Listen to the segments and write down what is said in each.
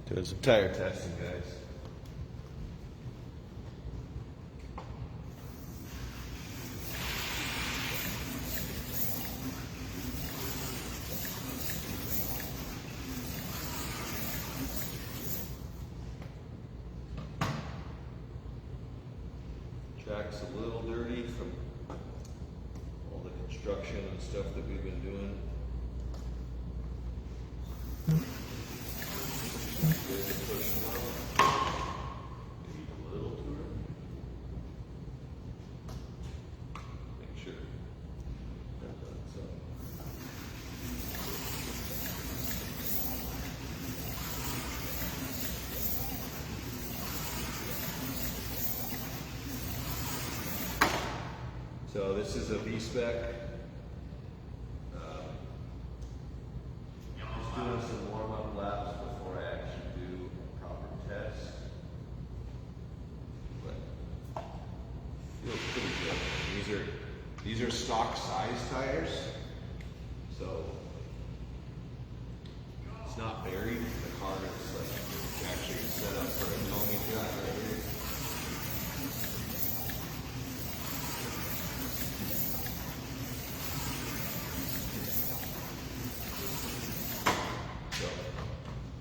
Doing some tire testing, guys. Track's a little dirty from all the construction and stuff that we've been doing. Maybe a little to her. Make sure. So. So this is a V-spec. Just doing some warm-up laps before I actually do a proper test. But feels pretty good. These are stock size tires, so it's not buried. The car is like actually set up for a Tommy shot right here.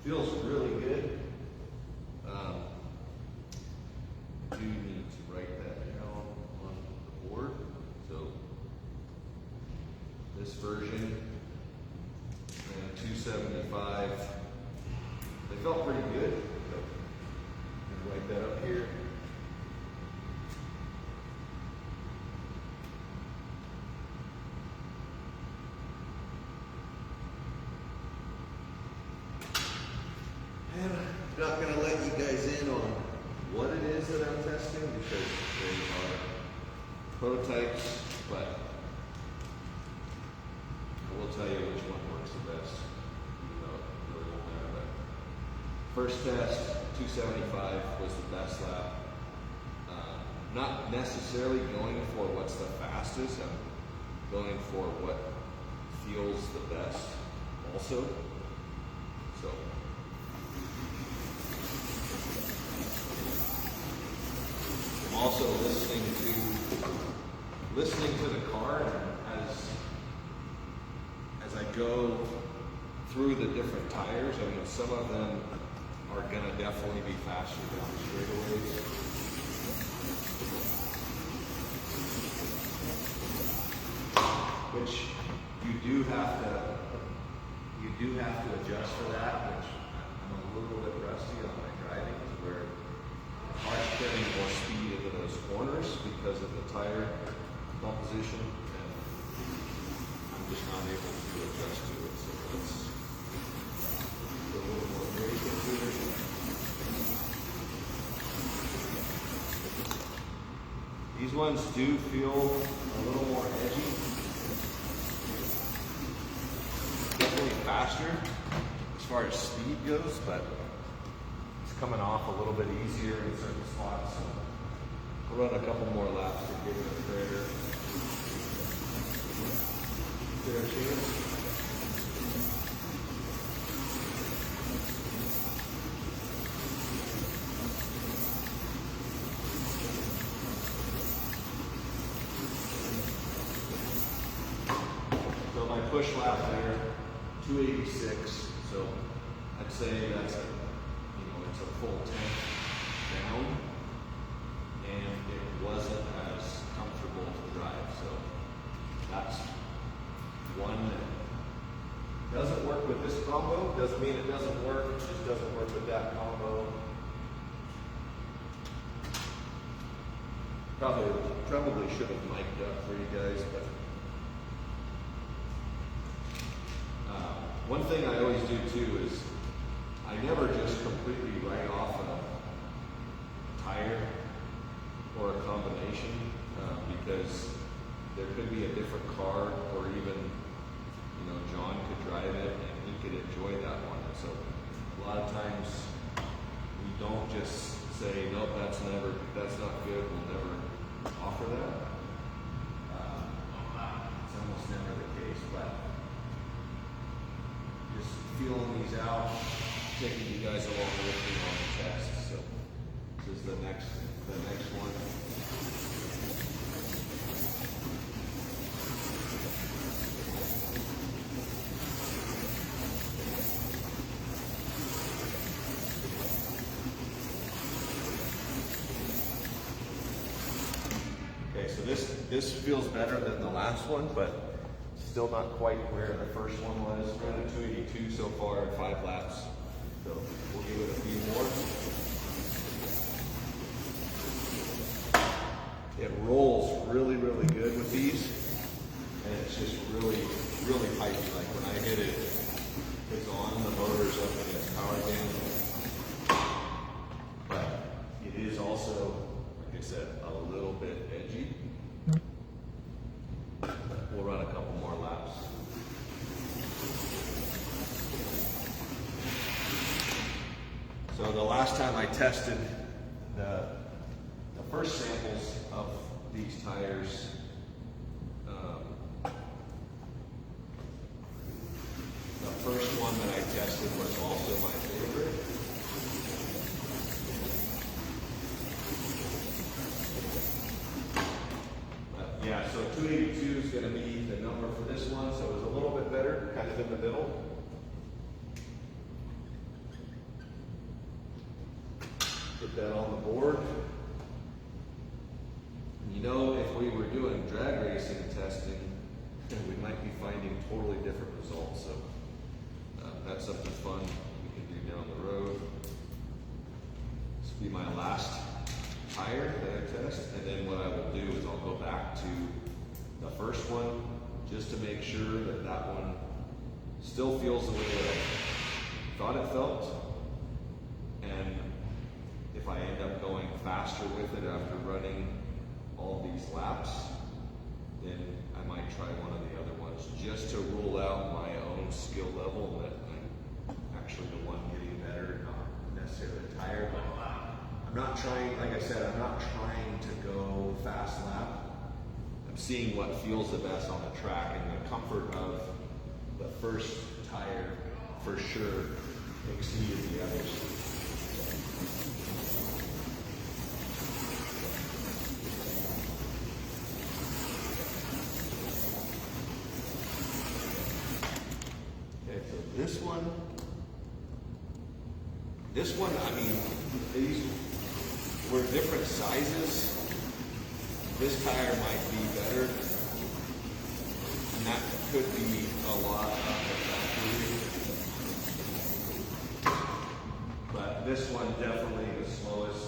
Feels really good. Do need to write that down on the board. So this version and 275, they felt pretty good. So I'm gonna write that up here. And I'm not going to let you guys in on what it is that I'm testing because they are prototypes, but I will tell you which one works the best, even though it really won't matter. But first test, 275 was the best lap. Not necessarily going for what's the fastest, I'm going for what feels the best also. So. I'm also listening to the car, and as I go through the different tires. I mean, some of them are gonna definitely be faster down the straightaways. Which you do have to adjust for that, which I'm a little bit rusty on my driving, to where it's hard getting more speed into those corners because of the tire composition, and I'm just not able to adjust to it. So let's put a little more brake into it. These ones do feel a little more edgy. Definitely faster as far as speed goes, but it's coming off a little bit easier in certain spots. So we'll run a couple more laps to give it a fair chance. So my push lap there, 286. So I'd say that's it's a full tank down, and it wasn't as comfortable to drive. So that's one that doesn't work with this combo. Doesn't mean it doesn't work, it just doesn't work with that combo. Probably should have mic'd up for you guys, but one thing I always do too is I never just completely write off a tire or a combination because there could be a different car, or even John could drive it and he could enjoy that one. And so a lot of times we don't just say nope, that's not good, we'll never offer that. It's almost never the case, but just feeling these out. taking you guys along with me on the test. So this is the next one. Okay, so this feels better than the last one, but still not quite where the first one was. We're at a 282 so far in 5 laps. So we'll give it a few more. It rolls really, really good with these. And it's just really, really pipey. Like when I hit it, it's on, the motor's up and it's powered down. But it is also, like I said, a little bit edgy. We'll run a couple more laps. So the last time I tested the first samples of these tires, the first one that I tested was also my favorite. Yeah, so 282 is going to be the number for this one, so it was a little bit better, kind of in the middle. Put that on the board. You know, if we were doing drag racing testing, we might be finding totally different results. So that's something fun we can do down the road. This will be my last tire that I test, and then what I will do is I'll go back to the first one just to make sure that that one still feels the way that I thought it felt. And if I end up going faster with it after running all these laps, then I might try one of the other ones just to rule out my own skill level that I'm actually the one getting better, not necessarily the tire. But I'm not trying, like I said, I'm not trying to go fast lap. I'm seeing what feels the best on the track, and the comfort of the first tire for sure exceeded the others. Okay, so this one, I mean, these were different sizes. This tire might be better, and that could be a lot of the factory. But this one definitely the slowest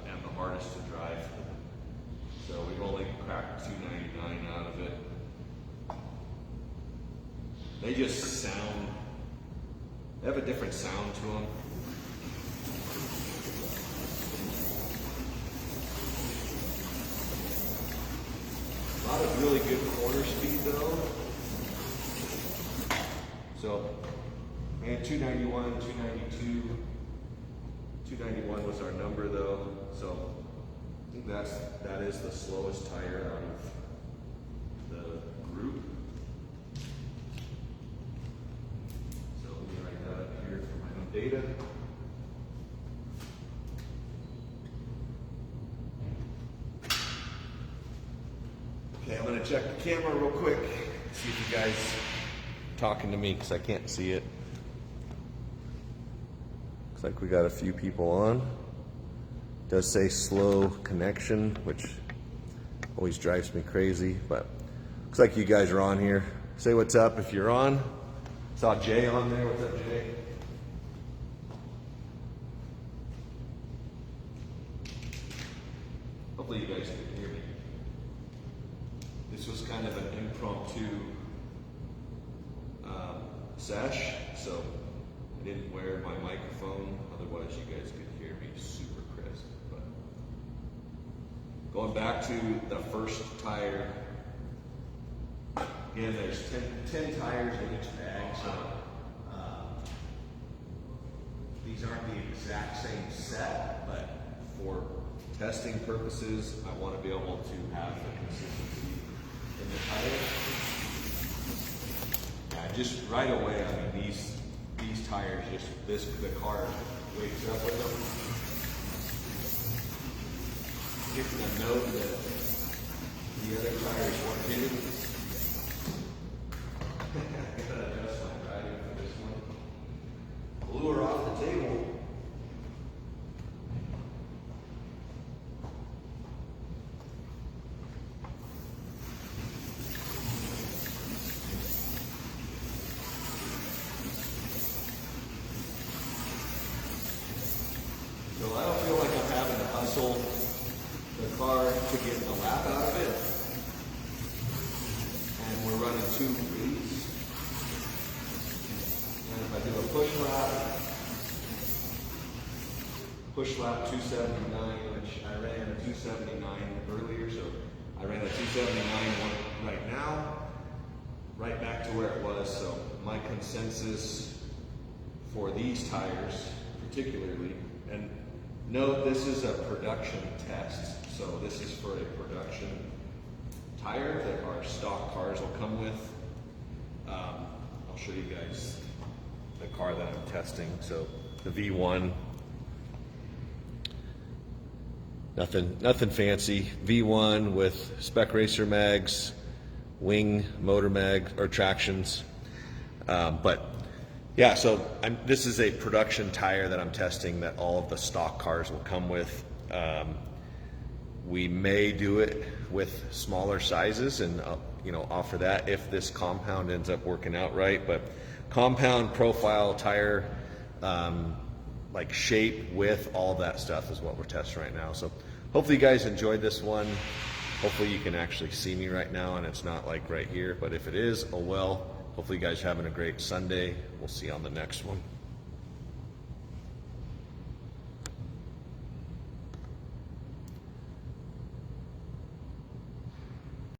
and the hardest to drive. So we've only cracked 299 out of it. They just sound, they have a different sound to them. A lot of really good corner speed though. So, man, 291, 292, 291 was our number though. So I think that is the slowest tire out of the group. So let me write that up here for my own data. Okay, I'm gonna check the camera real quick, see if you guys are talking to me because I can't see it. Looks like we got a few people on. It does say slow connection, which always drives me crazy, but looks like you guys are on here. Say what's up if you're on. Saw Jay on there. What's up, Jay? Hopefully you guys can hear me. This was kind of an impromptu sesh, so I didn't wear my microphone, otherwise you guys could hear me super crisp. But going back to the first tire, again, there's 10 tires in each bag, so these aren't the exact same set, but for testing purposes, I want to be able to have the consistency in the tire. Yeah, just right away, I mean, these tires the car wakes up with them. Getting a note that the other tires weren't hitting. I gotta adjust my driving for this one. Blew her off the table. So I don't feel like I'm having to hustle the car to get the lap out of it. And we're running 2 reeds. And if I do a push lap 279, which I ran a 279 earlier, so I ran a 279 right now, right back to where it was. So my consensus for these tires particularly, and note this is a production test, so this is for a production tire that our stock cars will come with. I'll show you guys the car that I'm testing. So the V1, nothing fancy. V1 with spec racer mags, wing motor mag or tractions, but yeah, so this is a production tire that I'm testing that all of the stock cars will come with. We may do it with smaller sizes and offer that if this compound ends up working out right. But compound, profile, tire, like shape, width, all that stuff is what we're testing right now. So hopefully you guys enjoyed this one. Hopefully you can actually see me right now and it's not like right here, but if it is, oh well. Hopefully you guys are having a great Sunday. We'll see you on the next one.